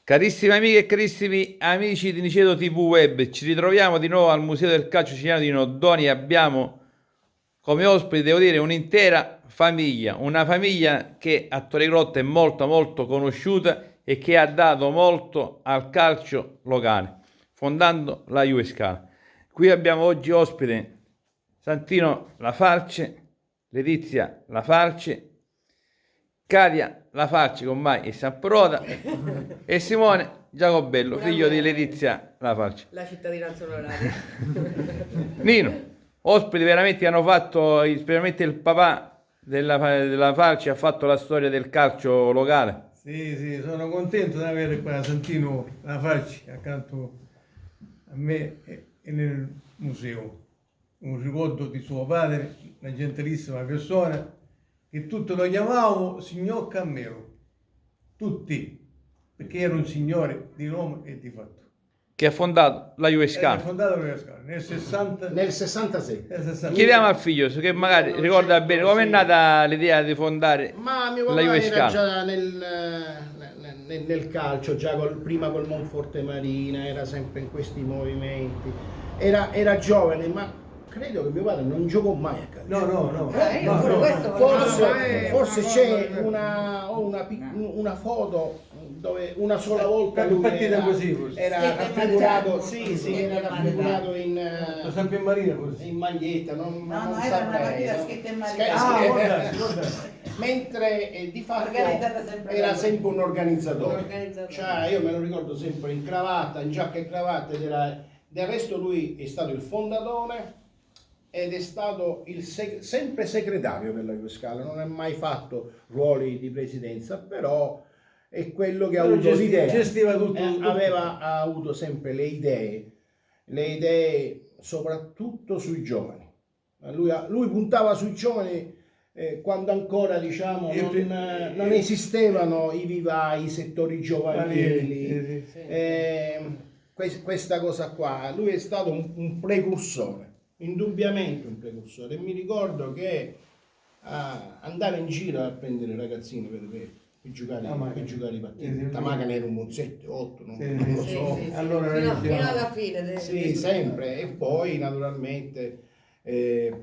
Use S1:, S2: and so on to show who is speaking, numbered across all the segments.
S1: Carissime amiche e carissimi amici di Niceto TV Web, ci ritroviamo di nuovo al Museo del Calcio Siciliano di Noddoni. Abbiamo come ospite, devo dire, un'intera famiglia, una famiglia che a Torregrotta è molto conosciuta e che ha dato molto al calcio locale, fondando la Juve Scala. Qui abbiamo oggi ospite Santino Lafalce, Letizia Lafalce, Katia Lafalce con Mai e Samproda e Simone Giacobello, figlio di Letizia Lafalce.
S2: La cittadinanza onoraria.
S1: Nino, ospiti veramente che hanno fatto, specialmente il papà della Falce ha fatto la storia del calcio locale.
S3: Sì, sono contento di avere qua Santino Lafalce accanto a me e nel museo. Un ricordo di suo padre, una gentilissima persona, che tutti lo chiamavamo signor Cammero, tutti, perché era un signore di nome e di fatto.
S1: Che ha fondato la Juve
S3: Era
S1: Scala.
S3: fondato per la Scala nel 60.
S4: Nel 66.
S3: Nel 60.
S1: Chiediamo al figlio che magari ricorda bene come è nata l'idea di fondare
S4: Ma mio
S1: la
S4: papà
S1: Juve
S4: era
S1: Scala.
S4: già nel calcio, già prima col Monforte Marina, era sempre in questi movimenti. Era giovane, ma credo che mio padre non giocò mai a calcio.
S3: No.
S2: Io pure questo
S4: Forse c'è una foto dove una sola volta
S3: È
S4: lui
S3: partita così, forse.
S4: era raffigurato, era raffigurato
S3: Lo San Marina forse.
S4: in maglietta, non
S5: No, era una
S4: saprei,
S5: partita
S4: no?
S5: scritta in
S4: Sca-
S5: Marina.
S4: sca- mentre di fatto
S5: Organizzata sempre
S4: era
S5: da lui.
S4: sempre un organizzatore.
S2: Un organizzatore.
S4: Cioè, io me lo ricordo sempre in cravatta, in giacca e cravatta, del resto lui è stato il fondatore ed è stato sempre segretario della Juve Scala, non ha mai fatto ruoli di presidenza, però è quello che ha avuto l'idea.
S3: Gestiva tutto.
S4: Ha avuto sempre le idee soprattutto sui giovani. Lui puntava sui giovani quando ancora diciamo non esistevano i vivai, i settori giovanili. Questa cosa qua, lui è stato un precursore, indubbiamente un precursore. E mi ricordo che andava in giro a prendere ragazzini per giocare i pattini. Tamagana era un 7, 8, non lo so.
S2: Sì.
S3: Allora,
S2: fino alla fine.
S4: Sì, sempre. E poi naturalmente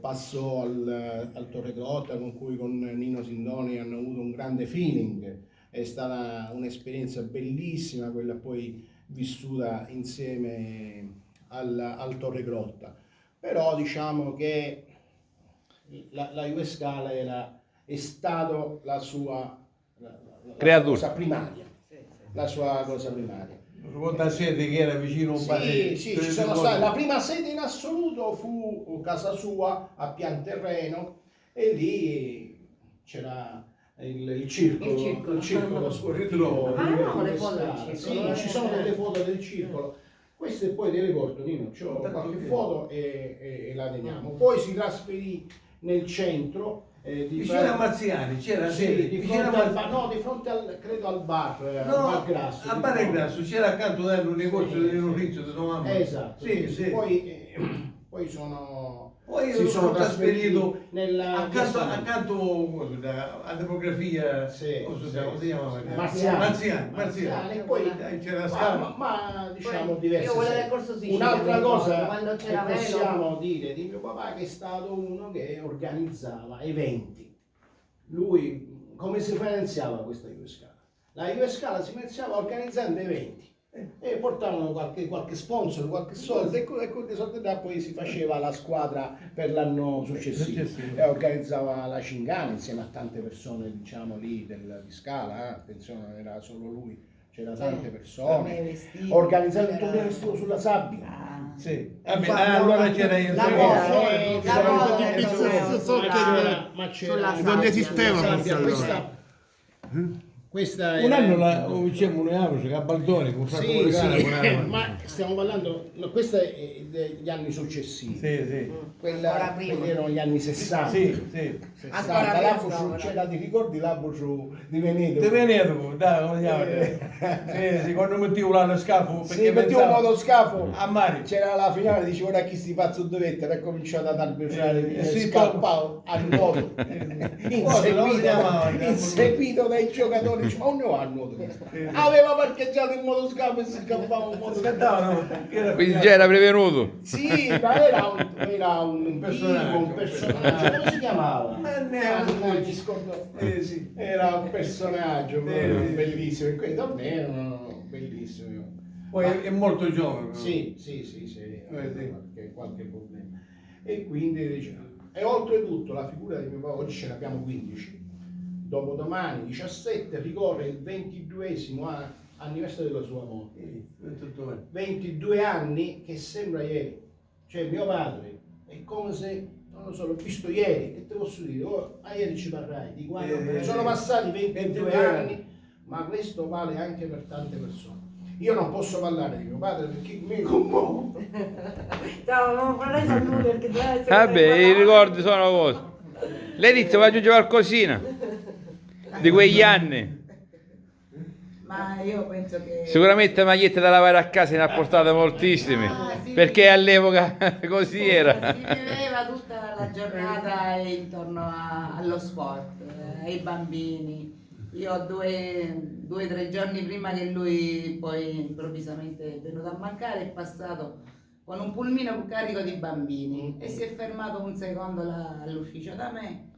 S4: passò al Torregrotta, con cui con Nino Sindoni hanno avuto un grande feeling. È stata un'esperienza bellissima quella poi vissuta insieme al Torregrotta. Però diciamo che la Juve Scala è stato la sua
S1: Creatura.
S4: cosa primaria. La sua cosa primaria.
S3: Ruota sede che era vicino a un paese.
S4: Sì, ci sono state. La prima sede in assoluto fu casa sua a Pianterreno e lì c'era il circolo sportivo.
S2: Ah, no, le foto del
S4: Sì,
S2: circolo.
S4: ci sono delle foto del circolo. Queste poi te le porto, Nino, c'ho qualche foto e la teniamo. Poi si trasferì nel centro.
S3: Vicino a Marziani, c'era
S4: Sì,
S3: sede.
S4: di
S3: Vicino
S4: fronte
S3: a
S4: al
S3: Marziani.
S4: di fronte credo al bar, al
S3: No,
S4: bar Grasso.
S3: a Bar Grasso, c'era accanto da un negozio di Lorenzo di tua mamma.
S4: Esatto.
S3: Sì.
S4: Poi
S3: Si sono trasferito
S4: nella
S3: accanto alla demografia.
S4: Sì,
S3: Come si
S4: sì.
S3: chiama?
S4: Marziani. E poi
S3: c'era Scala.
S4: ma diciamo
S2: Poi
S4: diverse
S2: io quella
S4: sedi.
S2: del Corso Sicilia,
S4: Un'altra
S2: mi ricordo,
S4: cosa
S2: quando
S4: che
S2: c'era Velo.
S4: possiamo dire di mio papà che è stato uno che organizzava eventi. Lui come si finanziava questa Juve Scala? La Juve Scala si finanziava organizzando eventi. E portavano qualche sponsor, qualche soldo e con dei soldi là poi si faceva la squadra per l'anno successivo e organizzava la Cingana insieme a tante persone diciamo lì di Scala, attenzione non era solo lui, c'era tante persone, organizzava il torneo estivo sulla sabbia.
S3: Sì. Allora c'era io.
S4: Ma c'era
S2: Non
S6: esisteva
S4: questa
S3: Un anno diciamo noi avevamo a Baldoni con
S4: sì, ma stiamo parlando, no, questo è degli anni successivi.
S3: Sì.
S2: Ancora prima.
S4: Quelli erano gli anni 60.
S3: Sì.
S4: 60,
S2: Ancora
S4: c'era,
S2: prima,
S4: ti ricordi l'Abusciu di Veneto?
S3: Di Veneto, dai, come chiama? Sì, quando mettevo là lo scafo,
S4: Sì, mettevo un motoscafo
S3: a mare.
S4: c'era la finale, dicevo ora chi si fa su dovette e cominciato ad arbitrar
S3: Sì,
S4: scappavo al nuoto
S3: Come lo chiamavano?
S4: inseguito dai giocatori dice, ma non ha il nuoto questo. Aveva parcheggiato in motoscafo e si scappava in motoscafo.
S3: Cantavano, era
S1: Quindi già era prevenuto.
S4: Sì, ma era un
S3: personaggio,
S4: un personaggio, come si chiamava?
S3: mi
S4: scordo.
S3: sì.
S4: Era un personaggio
S3: Sì.
S4: bellissimo, e questo a me erano bellissimi.
S3: Poi è molto giovane. però.
S4: Sì,
S3: sì.
S4: qualche problema. E quindi e oltretutto la figura di mio papà, oggi ce ne abbiamo 15, dopodomani 17 ricorre il 22esimo anniversario della sua morte.
S3: Sì, 28 anni.
S4: 22 anni che sembra ieri. Cioè mio padre è come se, non lo so, l'ho visto ieri, che te posso dire, ieri ci parrai, di quando sono passati 22 anni, ma questo vale anche per tante persone. Io non posso parlare di mio padre perché mi commuovo.
S2: Ciao, non vorrei sapere perché deve essere.
S1: Vabbè, i ricordi sono cose. Letizia, vuoi aggiungere qualcosina di quegli anni?
S5: Ma io penso che...
S1: Sicuramente magliette da lavare a casa ne ha portate moltissime, perché all'epoca così era.
S5: Si viveva tutta la giornata intorno allo sport, ai bambini. Io 2 o 3 giorni prima che lui poi improvvisamente è venuto a mancare, è passato con un pulmino carico di bambini e si è fermato un secondo là all'ufficio da me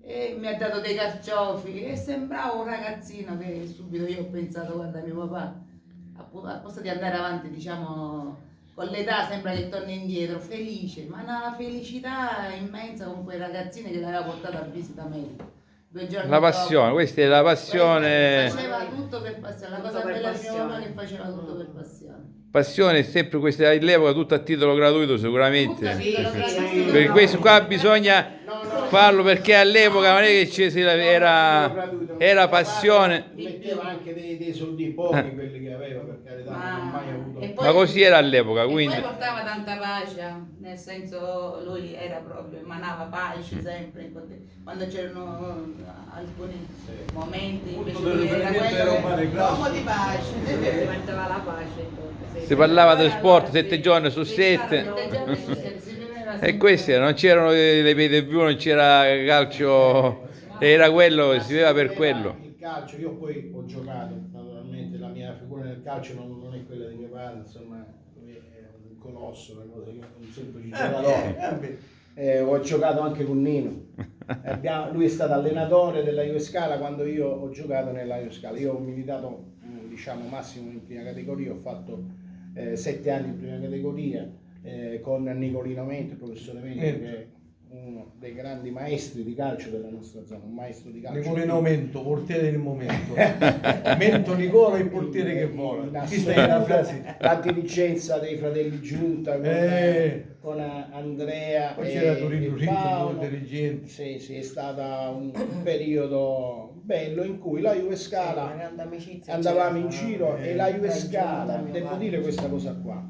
S5: e mi ha dato dei carciofi e sembrava un ragazzino che subito io ho pensato, guarda mio papà, a posto di andare avanti, diciamo, con l'età sembra che torni indietro, felice, ma una felicità immensa con quei ragazzini che l'aveva portato a visita medica. 2 giorni
S1: La passione,
S5: dopo.
S1: questa è la passione.
S5: Faceva tutto per passione, la
S2: Tutto
S5: cosa
S2: per
S5: bella di mio
S2: passione.
S5: papà è che faceva tutto per passione.
S1: Passione è sempre questa all'epoca, tutto a titolo gratuito sicuramente.
S5: Sì,
S2: sì.
S1: Per questo qua bisogna farlo perché all'epoca non è che era passione.
S4: Metteva anche dei soldi pochi quelli che aveva, per carità, non ho mai avuto.
S5: e poi-
S1: Ma così era all'epoca,
S5: E
S1: quindi
S5: poi portava tanta pace, nel senso lui era proprio, emanava pace sempre, quando c'erano alcuni momenti invece
S3: Punto di
S5: lui era
S3: riferimento era un padre
S5: quello l'uomo
S3: classico.
S5: di pace.
S2: Diventava la pace. Sì.
S1: si parlava del sport 7 giorni su 7.
S5: 7 giorni su 7, si viveva
S1: E
S5: sempre.
S1: questi non c'erano le pay per view, non c'era calcio, era quello, si viveva per quello.
S4: Il calcio, io poi ho giocato, naturalmente la mia figura nel calcio non è quella di mio padre, insomma, lui è un colosso, una cosa, io un semplice giocatore. Ho giocato anche con Nino. Lui è stato allenatore della Juve Scala quando io ho giocato nella Juve Scala. Io ho militato, diciamo, massimo in prima categoria, ho fatto 7 anni in prima categoria con Nicolino Mento, il professore Mento, che è uno dei grandi maestri di calcio della nostra zona, un maestro di calcio.
S3: Nicolino Mento, portiere del momento. Mento Nicola, il portiere che vola. Questa è la frase.
S4: La dirigenza dei fratelli Giunta con Andrea
S3: Poi c'era
S4: e
S3: Torino Rizzo,
S4: Paolo.
S3: due dirigenti.
S4: Sì, è stato un periodo bello in cui la Juve Scala
S2: Grande amicizia
S4: andavamo in
S2: c'era.
S4: giro e la Juve
S2: Tra
S4: Scala,
S2: Giunta,
S4: devo
S2: mio
S4: dire
S2: padre.
S4: questa cosa qua,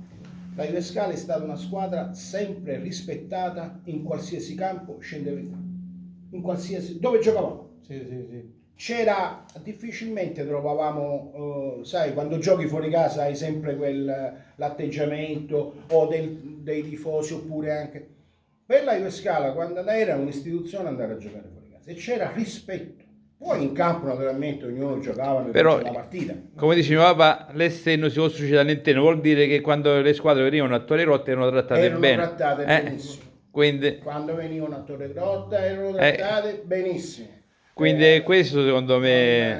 S4: la Juve Scala è stata una squadra sempre rispettata in qualsiasi campo scendeva in campo, in qualsiasi, dove giocavamo.
S3: Sì.
S4: C'era, difficilmente trovavamo, sai, quando giochi fuori casa hai sempre l'atteggiamento o dei tifosi, oppure anche per la Juve Scala, quando era un'istituzione andare a giocare fuori casa e c'era rispetto. Poi in campo naturalmente ognuno giocava nel
S1: Però,
S4: la partita.
S1: come dice mio papà, l'esterno si costruisce dall'interno, vuol dire che quando le squadre venivano a Torre Rotte erano trattate
S4: Erano
S1: bene.
S4: trattate benissimo.
S1: Quindi,
S4: Quando venivano a Torre Grotta erano trattate benissimo.
S1: quindi questo secondo me...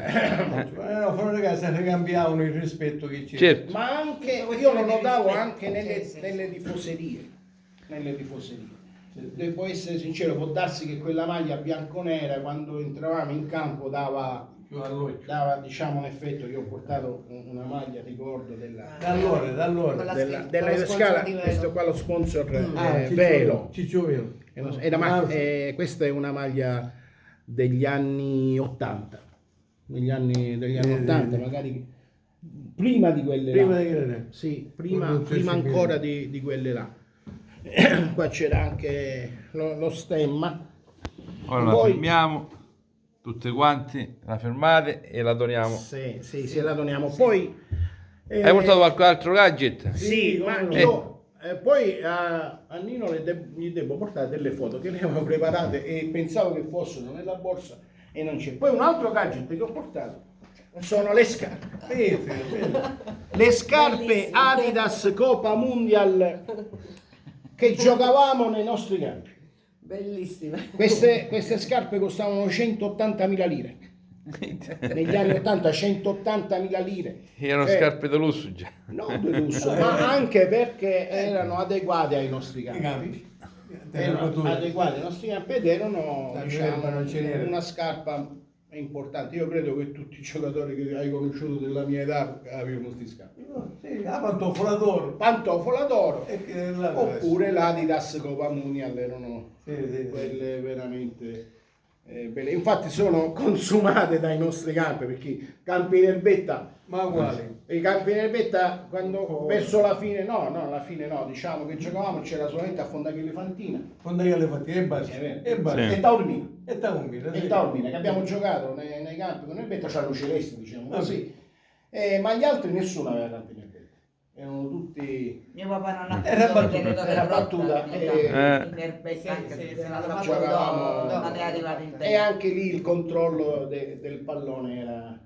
S3: No, fuori casa ricambiavano il rispetto che c'era.
S1: Certo,
S4: Ma anche, io lo notavo anche nelle tifoserie. Nelle tifoserie. Devo essere sincero, può darsi che quella maglia bianconera quando entravamo in campo dava diciamo un effetto. Io ho portato una maglia, ricordo, della
S3: Dall'ora.
S4: Juve Scala, questo qua lo sponsor Velo.
S3: Ciccio Velo.
S4: Questa è una maglia degli anni 80, degli anni 80, magari prima di quelle
S3: Prima
S4: là.
S3: di quelle.
S4: Sì,
S3: Non c'è
S4: prima
S3: sicuro.
S4: ancora di quelle là. Qua c'era anche lo stemma.
S1: ora la
S4: Poi-
S1: fermiamo, tutte quanti, la fermate e la doniamo.
S4: Sì, se la doniamo. Poi
S1: Hai portato qualche altro gadget?
S4: sì,
S3: Sì,
S4: ma
S3: come no.
S4: io poi a Nino gli devo portare delle foto che le avevo preparate e pensavo che fossero nella borsa e non c'è. Poi un altro gadget che ho portato sono le scarpe.
S3: Bello.
S4: Le scarpe
S2: Bellissime.
S4: Adidas Copa Mundial che giocavamo nei nostri campi.
S2: Bellissime.
S4: Queste scarpe costavano 180.000 lire. Negli anni 80 180.000 lire.
S1: Erano
S4: Cioè,
S1: scarpe da lusso già.
S4: non di lusso, ma anche perché erano adeguate ai nostri
S3: I
S4: campi.
S3: campi.
S4: Erano
S3: Temperatura.
S4: adeguati ai nostri campi ed erano
S3: La
S4: diciamo,
S3: gerba non ce n'era.
S4: una scarpa importante. Io credo che tutti i giocatori che hai conosciuto della mia età avevano questi scarpe.
S3: Sì, la pantofola d'oro.
S4: Pantofola d'oro
S3: E che là
S4: oppure l'Adidas Copa Mundial erano
S3: sì.
S4: quelle veramente belle. Infatti sono consumate dai nostri campi perché campi in erbetta.
S3: Ma uguali.
S4: I campi in erbetta quando verso la fine alla fine no, diciamo che giocavamo c'era solamente a Fondaglia Elefantina
S3: Quando io le fatti e basta.
S4: È vero.
S3: E basta.
S1: Sì.
S4: e Taormina.
S3: E da umile.
S4: E Taormina che abbiamo giocato nei campi con erbetta, c'erano celesti diciamo
S3: Ah,
S4: così. Ma gli altri nessuno aveva campi in erbetta. Erano tutti
S5: Mio papà non ha
S3: Era
S5: potuto
S3: battuta,
S5: vedere dove
S4: era
S5: rotta,
S4: battuta,
S5: in erbetta, anche
S2: sì,
S5: se
S2: sì,
S5: se l'hanno
S2: sì,
S5: fatto
S4: giocavamo-
S5: non è arrivato in
S4: e
S5: tempo.
S4: anche lì il controllo del pallone era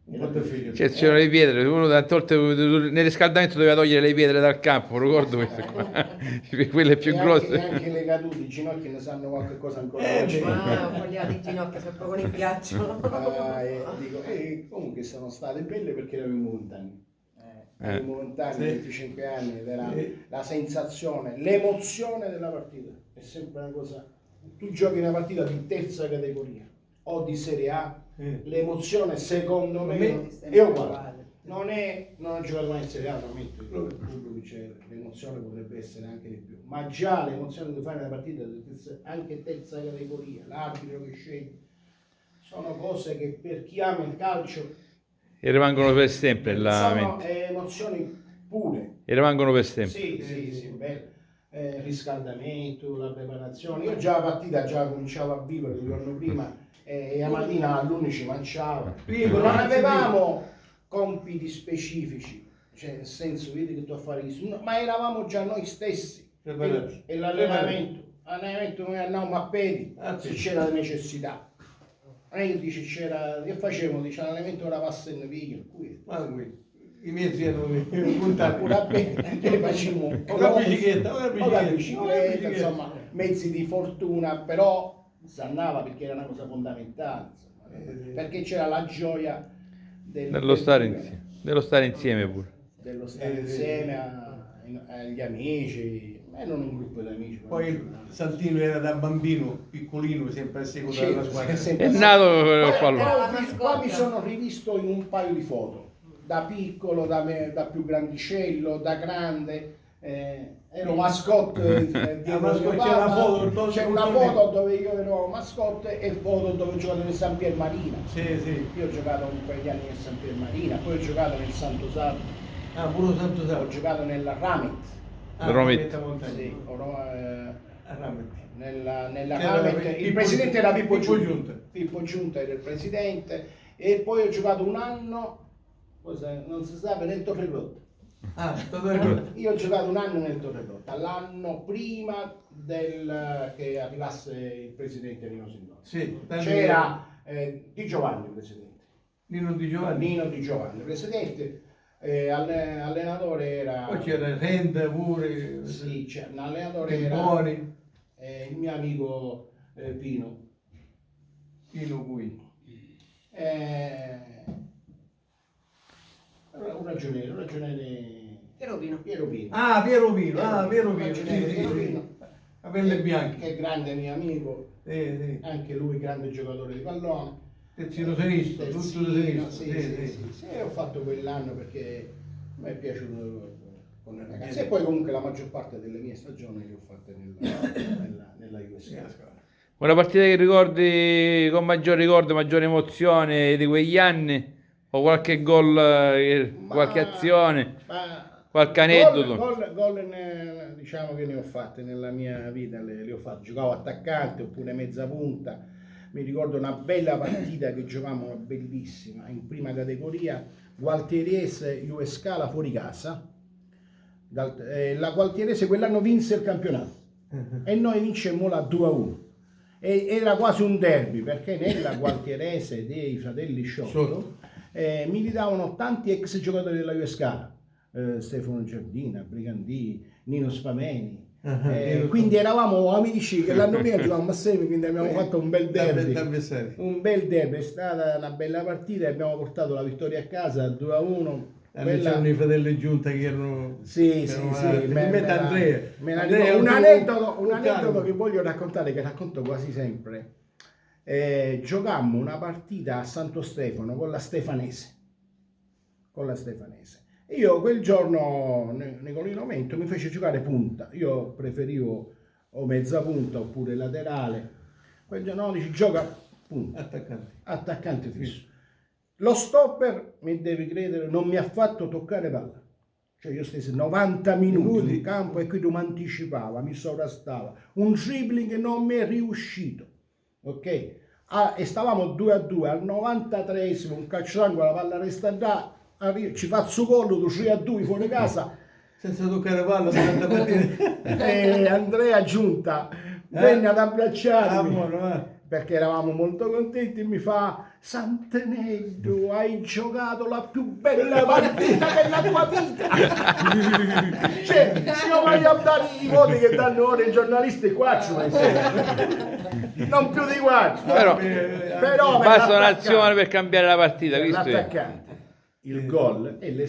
S3: un po' di figlio.
S1: Cioè, c'erano le pietre, uno tante volte nel riscaldamento doveva togliere le pietre dal campo, ricordo queste qua. Quelle più
S4: e
S1: grosse.
S4: anche le cadute, i ginocchi ne sanno qualche cosa ancora oggi.
S3: Sì.
S2: Ma vogliamo di ginocchia sempre con il ghiaccio.
S4: E comunque sono state belle perché eravamo lontani. Eravamo lontani
S3: Sì.
S4: 25 anni ed era
S3: Sì.
S4: la sensazione, l'emozione della partita. È sempre una cosa. Tu giochi una partita di terza categoria o di Serie A, l'emozione secondo me è uguale. Non ho giocato mai in Serie A, ovviamente, il pubblico c'è, l'emozione potrebbe essere anche di più, ma già l'emozione di fare una partita di anche terza categoria, l'arbitro che sceglie, sono cose che per chi ama il calcio
S1: E rimangono per sempre nella
S4: sono
S1: mente.
S4: emozioni pure.
S1: E rimangono per sempre.
S4: Sì, bello. Riscaldamento, la preparazione. Io già la partita già cominciavo a vivere il giorno prima e la mattina all'11 mangiavo. Non avevamo compiti specifici, cioè nel senso, vedi che tu a fare questo, ma eravamo già noi stessi.
S3: Preparati.
S4: E l'allenamento noi andavamo a piedi
S3: Ah,
S4: se
S3: sì.
S4: c'era la necessità. Non è che dice c'era, che facevamo? Dice l'allenamento ora passa in viglia, qui.
S3: Ma qui, i miei erano puntati.
S4: Pure a piedi facciamo
S3: O la bicicletta,
S4: insomma, mezzi di fortuna, però si andava perché era una cosa fondamentale, insomma, perché c'era la gioia
S1: Dello stare insieme pure.
S4: dello stare insieme agli amici, e non un gruppo di amici.
S3: Poi il Santino era da bambino, piccolino, sempre a seguito della squadra.
S1: È nato col pallone.
S2: la
S4: Poi
S2: mascotte.
S4: mi sono rivisto in un paio di foto, da piccolo, da più grandicello, da grande. Ero mascotte dietro
S3: mascotte,
S4: mio
S3: c'è una
S4: papà.
S3: foto,
S4: C'è una foto dove io ero mascotte e foto dove ho giocato nel San Pier Marina.
S3: Sì.
S4: Io ho giocato un paio di anni nel San Pier Marina, poi ho giocato nel Santo Sato,
S3: Ah, pure Santo
S4: ho
S3: Salvo.
S4: giocato nella Ramet.
S1: Romit.
S4: Sì,
S3: A Ramet.
S4: nella
S3: C'era
S4: Ramet. Il
S3: Pippo-
S4: presidente era Pippo
S3: Pippo
S4: Giunta.
S3: Giunta.
S4: Pippo Giunta era il presidente e poi ho giocato un anno, non si sa, nel Torregrotta.
S3: Ah, stato ricordato.
S4: Io ho giocato un anno nel Torregrotta, l'anno prima che arrivasse il presidente Nino Sindoni.
S3: Sì,
S4: C'era Di Giovanni, presidente.
S3: Nino Di Giovanni.
S4: Nino Di Giovanni, presidente. Allenatore era...
S3: Poi c'era Renda pure.
S4: Sì, l'allenatore era
S3: Temponi.
S4: il mio amico Pino.
S3: Pino Cui.
S4: Un ragioniere
S2: Piero Pino.
S4: Piero Pino.
S3: Ah, Piero Pino. Ah, Piero Pino. Sì,
S4: Ragioniere
S3: sì,
S4: Piero
S3: sì.
S4: Pino.
S3: Capelle
S4: Che
S3: bianche.
S4: è grande mio amico,
S3: Sì.
S4: anche lui grande giocatore di pallone.
S3: Terzino sinistro, tutto
S4: Terzino,
S3: di sinistro.
S4: sì. E ho fatto quell'anno perché mi è piaciuto con le ragazze. E poi comunque la maggior parte delle mie stagioni le ho fatte nella USA.
S1: Una partita che ricordi con maggior ricordo, maggiore emozione di quegli anni? O qualche gol, qualche azione? Qualche aneddoto?
S4: Diciamo che ne ho fatte nella mia vita, le ho fatte. Giocavo attaccante oppure mezza punta. Mi ricordo una bella partita che giocavamo, bellissima, in prima categoria, Gualtieriese US Scala fuori casa. La Gualtieriese quell'anno vinse il campionato e noi vincemmo la 2-1. E era quasi un derby perché nella Gualtierese dei fratelli Sciotto militavano tanti ex giocatori della Juve, Stefano Giardina, Brigandì, Nino Spameni. Quindi eravamo amici che l'anno prima giocavamo assieme, quindi abbiamo fatto un bel derby. Un bel derby, è stata una bella partita e abbiamo portato la vittoria a casa 2-1.
S3: C'erano i fratelli Giunta che erano...
S4: Sì,
S3: Andrea.
S4: Un aneddoto che voglio raccontare, che racconto quasi sempre. Giocammo una partita a Santo Stefano con la Stefanese. Io quel giorno, Nicolino Mento, mi fece giocare punta. Io preferivo o mezza punta oppure laterale. Quel giorno no, dici gioca punta. Attaccante fisso. Lo stopper, mi devi credere, non mi ha fatto toccare palla. Cioè io stessi 90 minuti in campo e qui tu mi anticipava, mi sovrastava. Un dribbling non mi è riuscito. Ok? E stavamo 2-2, al 93esimo, un calcio d'angolo, la palla resta là. Ci faccio collo, 3-2 fuori casa.
S3: Senza toccare palla,
S4: Andrea Giunta venne ad abbracciarmi perché eravamo molto contenti e mi fa: Santeneddu, hai giocato la più bella partita della tua vita. Cioè, se io voglio dare i voti che danno ora i giornalisti, qua ci vai non più di qua. Però
S1: basta un'azione per cambiare la partita, questo è.
S4: L'attaccante, il gol e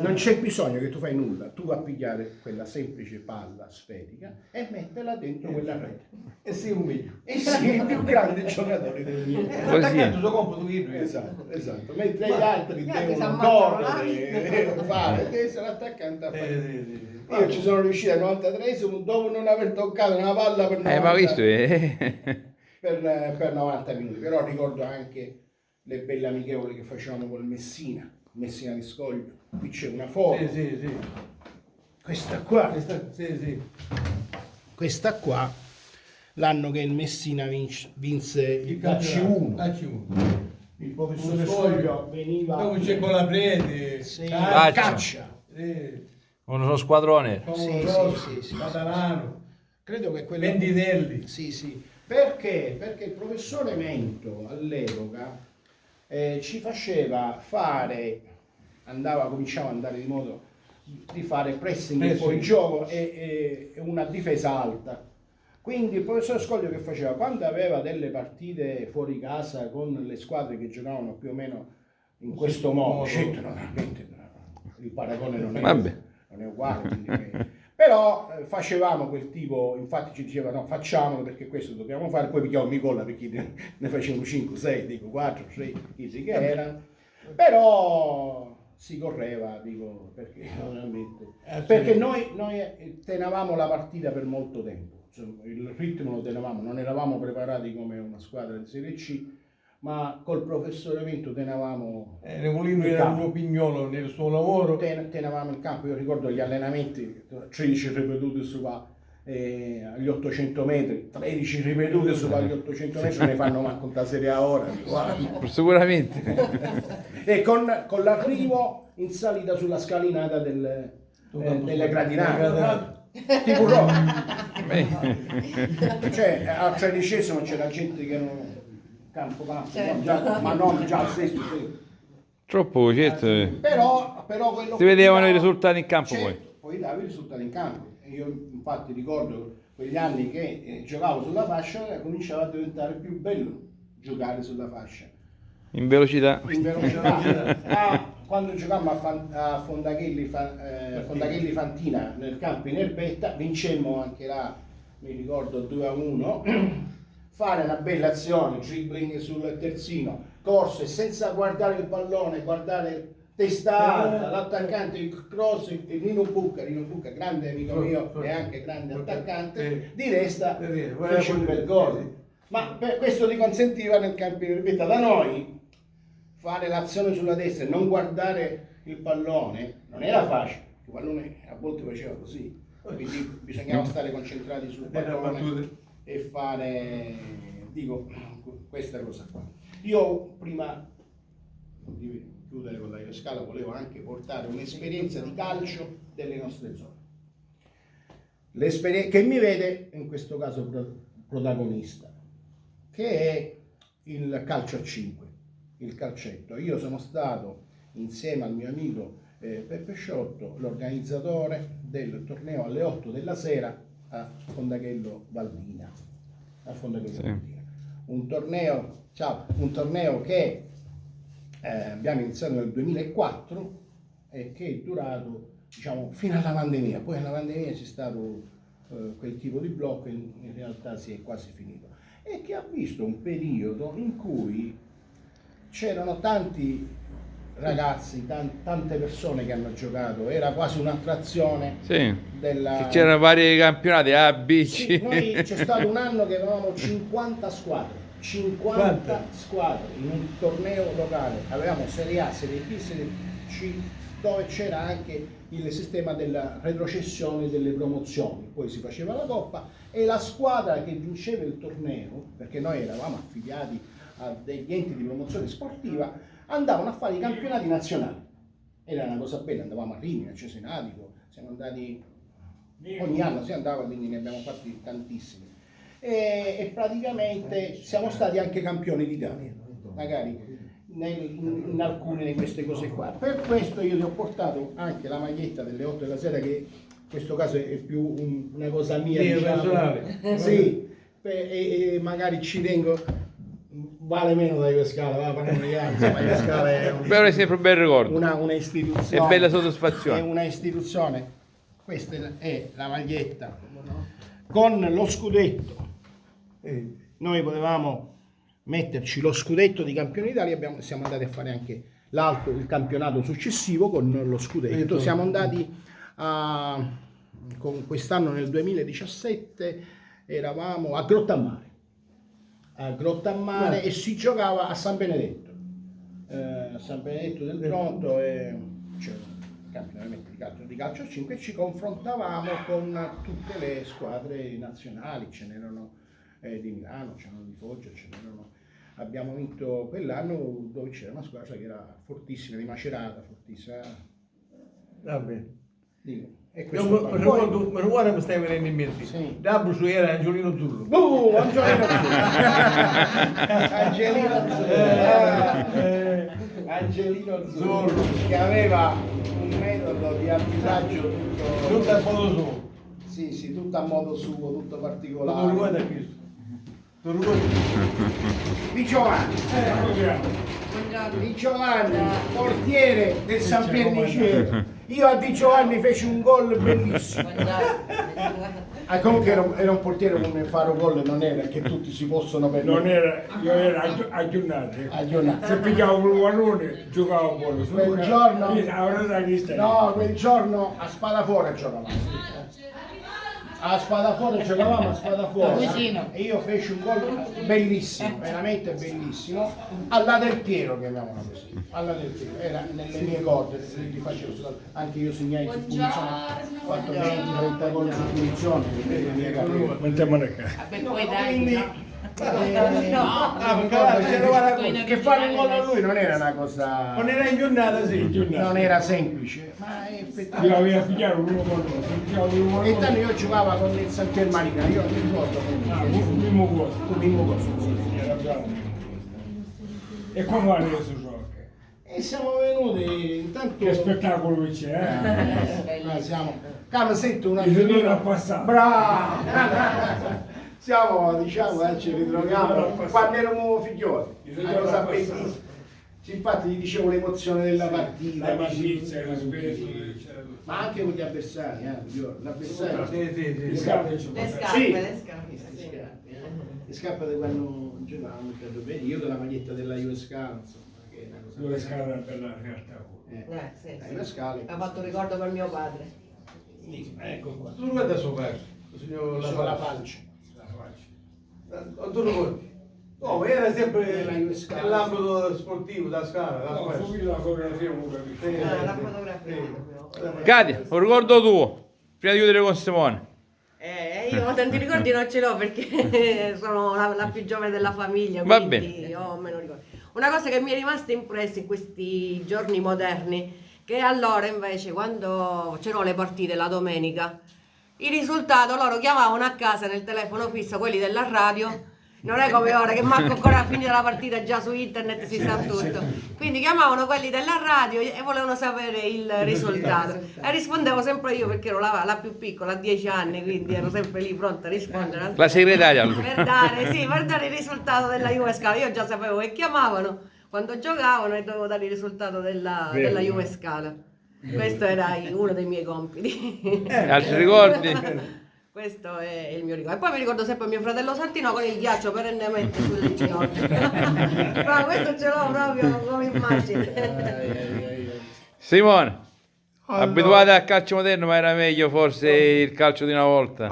S4: non c'è bisogno che tu fai nulla, tu vai a pigliare quella semplice palla sferica e metterla dentro quella rete
S3: E si umiglia.
S4: e sei il più grande giocatore del mondo.
S3: Attaccando il suo compito che
S4: Esatto, mentre gli altri
S2: Gli altri
S4: devono
S2: s'ammazzano
S4: correre, fare, che se l'attaccante a fare. Io ci sono riuscito al 93esimo dopo non aver toccato una palla per 90,
S1: Ma questo è.
S4: per 90 minuti, però ricordo anche le belle amichevoli che facevamo col Messina di Scoglio. Qui c'è una foto. Questa qua. Questa qua, l'anno che il Messina vinse il KC1. Il professore Scoglio veniva.
S3: Dopo c'è con la prete.
S4: Caccia.
S1: Uno squadrone.
S4: Sì.
S3: Catalano.
S4: Credo che quello.
S3: Venditelli.
S4: Sì. Perché? Perché il professore Mento all'epoca ci faceva fare, cominciava ad andare di modo di fare pressing e fuori gioco e una difesa alta. Quindi il professor Scoglio che faceva? Quando aveva delle partite fuori casa con le squadre che giocavano più o meno in questo modo, certo, naturalmente il paragone non è uguale, quindi, però facevamo quel tipo, infatti ci diceva no, facciamolo perché questo dobbiamo fare, poi pigliamo Micola perché ne facevamo 5, 6, dico 4, 6, chi che erano, però si correva, dico, perché veramente, perché noi tenevamo la partita per molto tempo, insomma, il ritmo lo tenevamo, non eravamo preparati come una squadra di Serie C, ma col professore Mento tenevamo
S3: Nicolino era un pignolo nel suo lavoro.
S4: Tenevamo il campo, io ricordo gli allenamenti, 13 ripetuti agli 800 metri, 13 ripetuti agli 800 metri, ne fanno manco la Serie A ora.
S1: Sicuramente.
S4: E con l'arrivo in salita sulla scalinata delle gradinate. Tipo cioè al 13esimo c'era gente che erano campo,
S2: certo.
S4: ma non già al sesto.
S1: Troppo, certo.
S4: Però quello
S1: Si vedevano i risultati in campo
S4: poi davi i risultati in campo. Io infatti ricordo quegli anni che giocavo sulla fascia cominciava a diventare più bello giocare sulla fascia.
S1: In velocità.
S4: Quando giocammo a Fondaghelli Fantina nel campo in erbetta, vincemmo anche là, mi ricordo 2-1. Fare una bella azione, dribbling sul terzino, corse senza guardare il pallone, guardare testa alta, l'attaccante, il cross, il Nino Bucca, grande amico mio e anche grande attaccante, di destra fece un bel gol. Ma questo ti consentiva nel campo in erbetta. Da noi fare l'azione sulla destra e non guardare il pallone non era facile, il pallone a volte faceva così, quindi bisognava stare concentrati sul pallone e fare, dico, questa cosa qua. Io prima di chiudere con la Scala volevo anche portare un'esperienza di calcio delle nostre zone, l'esperienza che mi vede in questo caso protagonista, che è il calcio a 5. il calcetto. Io sono stato, insieme al mio amico Peppe Sciotto, l'organizzatore del torneo alle 8 della sera a Fondaghello Valdina. Valdina. Un torneo che abbiamo iniziato nel 2004 e che è durato, diciamo, fino alla pandemia. Poi alla pandemia c'è stato quel tipo di blocco e in realtà si è quasi finito. E che ha visto un periodo in cui c'erano tanti ragazzi, tante persone che hanno giocato, era quasi un'attrazione
S1: Sì.
S4: della...
S1: C'erano vari campionati A, B, C.
S4: Sì, noi c'è stato un anno che avevamo 50 squadre, 50 squadre in un torneo locale, avevamo Serie A, Serie B, Serie C, dove c'era anche il sistema della retrocessione delle promozioni, poi si faceva la coppa e la squadra che vinceva il torneo, perché noi eravamo affiliati a degli enti di promozione sportiva, andavano a fare i campionati nazionali. Era una cosa bella, andavamo a Rimini, a Cesenatico, siamo andati ogni anno, si andava, quindi ne abbiamo fatti tantissimi. E praticamente siamo stati anche campioni d'Italia, magari in alcune di queste cose qua. Per questo io ti ho portato anche la maglietta delle 8 della sera, che in questo caso è più una cosa mia, diciamo.
S3: Personale.
S4: Sì, e magari ci tengo. Vale meno da Iuscala, va, parliamo di anni, insomma, Iuscala è
S1: Però è sempre un bel ricordo.
S4: una istituzione.
S1: E bella
S4: È
S1: soddisfazione.
S4: una istituzione. Questa è la maglietta con lo scudetto. Noi potevamo metterci lo scudetto di campione d'Italia, siamo andati a fare anche il campionato successivo con lo scudetto. Siamo andati con quest'anno nel 2017 eravamo a Grottammare. E si giocava a San Benedetto, San Benedetto del Tronto, e c'era un campionato di calcio a 5 e ci confrontavamo con tutte le squadre nazionali, ce n'erano di Milano, c'erano di Foggia, abbiamo vinto quell'anno dove c'era una squadra che era fortissima, di Macerata, fortissima.
S3: Vabbè.
S4: Dico. E
S3: Mi ricordo che stai venendo in mente.
S4: Sì.
S3: D'Abrucio era Angiolino Zurlo.
S4: Angiolino Zurlo. Angelino Zurlo, che aveva un metodo di arbitraggio
S3: Tutto a modo suo.
S4: sì, tutto a modo suo, tutto
S3: Non
S4: particolare.
S3: ricordo a questo. Non ricordo.
S4: Di Giovanni. Di Giovanni, portiere del San Piernicero. Io a Di Giovanni feci un gol bellissimo. Comunque era un portiere come fare un gol, non era che tutti si possono permettere.
S6: Io ero aggiornato.
S4: Aggiornato.
S6: Se pigliavo un pallone, giocavo buono.
S4: Quel giorno,
S6: No,
S4: quel giorno a Spadafora giocavamo. A Spadafora giocavamo a Spadafora e io feci un gol bellissimo, veramente bellissimo, alla Del Piero, chiamiamolo così, alla Del Piero, era nelle mie corde, li facevo, anche io segnai su punizione, ho fatto 20-30 gol su punizione, nelle mie carriere. Quindi che fare un gol a lui non era una cosa,
S3: Non era in giornata, sì.
S4: non era semplice, ma
S6: Io
S4: effettivamente.
S6: avevo pigliato uno con uno.
S4: E tanto io giocavo con il San Piermarina, io non mi ricordo
S6: Mimmo Costa.
S4: con Mimmo Costa.
S6: Era bravo. E come adesso gioca?
S4: E siamo venuti intanto.
S6: Che spettacolo che c'è,
S4: Calma, sento un
S6: Il ritorno
S4: attimino.
S6: al passato.
S4: Bravo! Siamo, diciamo, ci ritroviamo quando eravamo figlioli. Una cosa bellissima. Infatti gli dicevo l'emozione della partita.
S6: L'amicizia, il rispetto, c'era tutto.
S4: Ma anche con gli avversari, l'avversario.
S3: Sì.
S6: Le scarpe ci
S2: Le
S6: passano.
S2: scarpe,
S4: Sì.
S2: le scarpe. Sì.
S4: Le scarpe di quando giocavamo, credo bene. Io con la maglietta della Iuscala, insomma, che è una cosa
S6: Due scale per la realtà.
S2: Sì, sì.
S4: le scale.
S2: Ha fatto ricordo per mio padre.
S4: Ecco qua.
S3: Tu guarda suo padre, il signor
S4: Sulla
S3: La
S4: pancia.
S6: La faccia.
S3: Non tu lo guardi? No, ma era sempre
S4: La Iuscala.
S3: nell'ambito sportivo, da scala, da
S6: No,
S3: squadra.
S6: subito la fotografia non capisco.
S2: La fotografia.
S1: Katia, un ricordo tuo, prima di chiudere con Simone.
S2: Io tanti ricordi non ce l'ho perché sono la più giovane della famiglia,
S1: Va
S2: quindi ho meno ricordi. Una cosa che mi è rimasta impressa in questi giorni moderni, che allora invece quando c'erano le partite la domenica, il risultato loro chiamavano a casa nel telefono fisso, quelli della radio, Non è come ora che manco ancora a finire la partita già su internet si sa tutto. Quindi chiamavano quelli della radio e volevano sapere il risultato. E rispondevo sempre io perché ero la più piccola, a 10 anni, quindi ero sempre lì pronta a rispondere.
S1: La segretaria.
S2: Per dare il risultato della Juve Scala. Io già sapevo che chiamavano quando giocavano e dovevo dare il risultato della Juve Scala. Questo era uno dei miei compiti.
S1: Altri ricordi?
S2: Questo è il mio ricordo. E poi mi ricordo sempre mio fratello Santino con il ghiaccio perennemente sulle ginocchia. Ma questo ce l'ho proprio come immagine.
S1: Simone,
S7: Allora,
S1: abituati al calcio moderno, ma era meglio forse il calcio di una volta.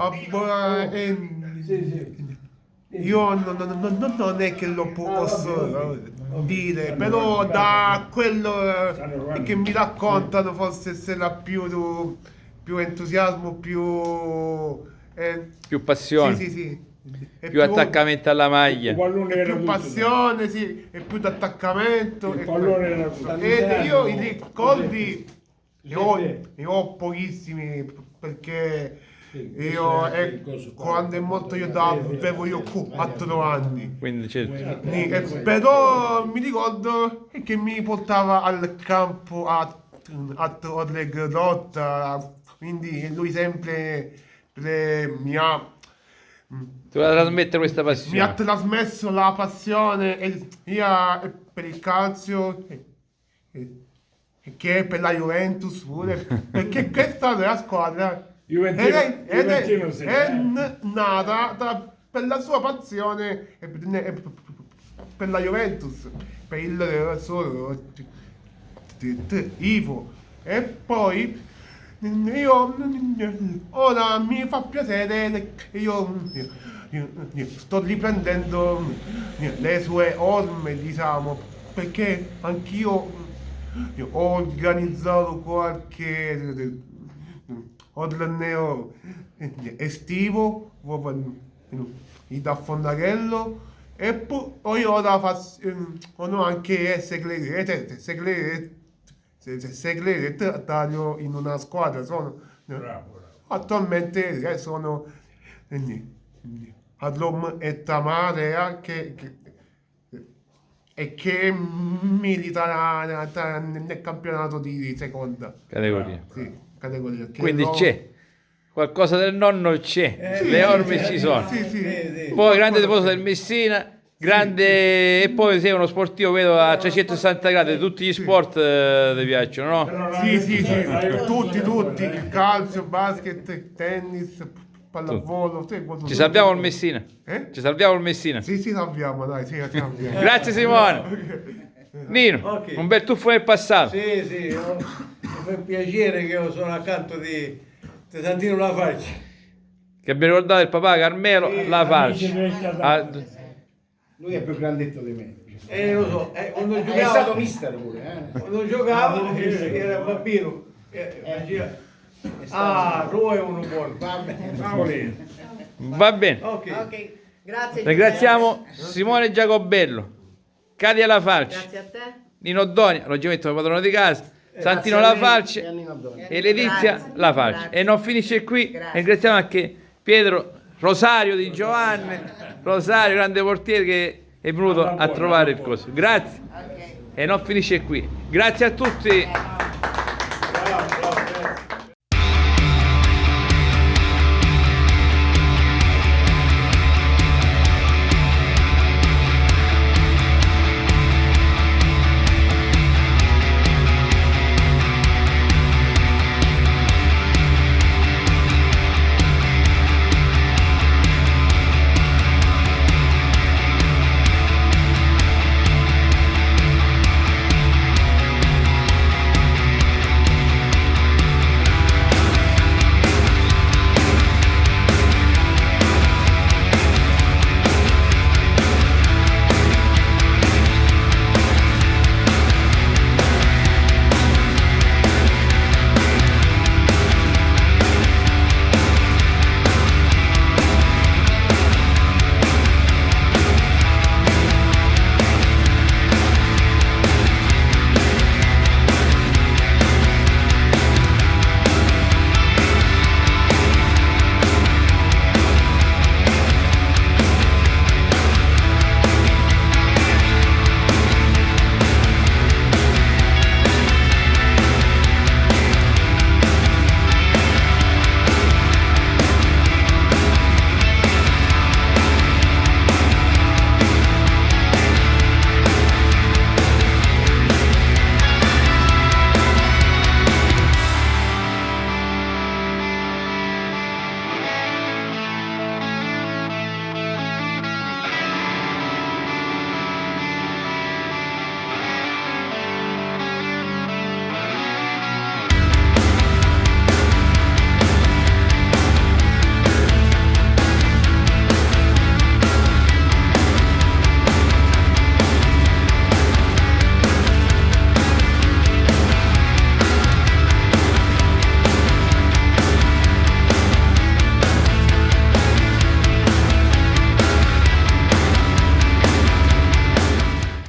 S7: Io non è che lo posso dire, però da quello che mi raccontano forse sarà più entusiasmo,
S1: Più passione,
S7: sì. E
S1: più attaccamento alla maglia.
S6: Il pallone
S7: e
S6: era
S7: più
S6: tutto,
S7: passione, sì, e più d'attaccamento.
S6: il pallone era tutto.
S7: E io i ricordi ne ho pochissimi perché io quando è morto io avevo 4 anni.
S1: Quindi c'è
S7: Però mi ricordo che mi portava al campo a Torre Grotta, quindi lui sempre mi ha
S1: doveva trasmettere questa
S7: mi ha
S1: passione.
S7: trasmesso la passione per il calcio e che per la Juventus pure, perché questa è la squadra
S6: Juventino si
S7: è nata per la sua passione e per la Juventus, per il suo Ivo. E poi io ora mi fa piacere che io sto riprendendo le sue orme, diciamo, perché anch'io ho organizzato qualche torneo estivo da Fondaghello e poi ora faccio anche segretario in una squadra. Attualmente sono a Roma e Tamarea che milita nel campionato di seconda
S1: Categoria.
S7: categoria.
S1: Quindi c'è qualcosa del nonno, c'è, le orme ci sono.
S7: Sì.
S1: Poi grande tifoso del Messina, grande, e poi sei uno sportivo, vedo a 360 gradi, tutti gli sport ti piacciono, no?
S7: Sì, tutti, il calcio, basket, tennis, pallavolo,
S1: Ci salviamo il Messina.
S7: Eh?
S1: Ci salviamo il Messina.
S7: Sì, salviamo, dai, sì, salviamo.
S1: Grazie Simone. Nino,
S3: Ok.
S1: un bel tuffo nel passato.
S3: Sì, mi fa piacere che io sono accanto di Santino La Faccia.
S1: Che abbiamo ricordato il papà Carmelo, la
S6: amici
S1: faccia.
S6: vecchi ad
S1: Ah,
S6: anni.
S4: Lui è più grandetto di me.
S3: Lo so, quando
S4: È stato
S3: giocavo,
S4: mister pure, eh?
S3: quando giocavo era bambino. Faceva, tu è uno buono.
S4: Va bene.
S6: Paolino.
S1: va bene.
S3: Ok.
S2: Ok, grazie.
S1: Ringraziamo Simone Giacobello, Cadia La Falce,
S2: Grazie a te.
S1: Nino Donia, logicamente il padrone di casa, Santino La Falce e Letizia
S2: Grazie.
S1: La Falce.
S2: Grazie.
S1: E non finisce qui,
S2: Grazie.
S1: ringraziamo anche Pietro Rosario di Giovanni, Rosario, grande portiere che è venuto a trovare il coso. Grazie.
S5: Ok.
S1: E non finisce qui. Grazie a tutti.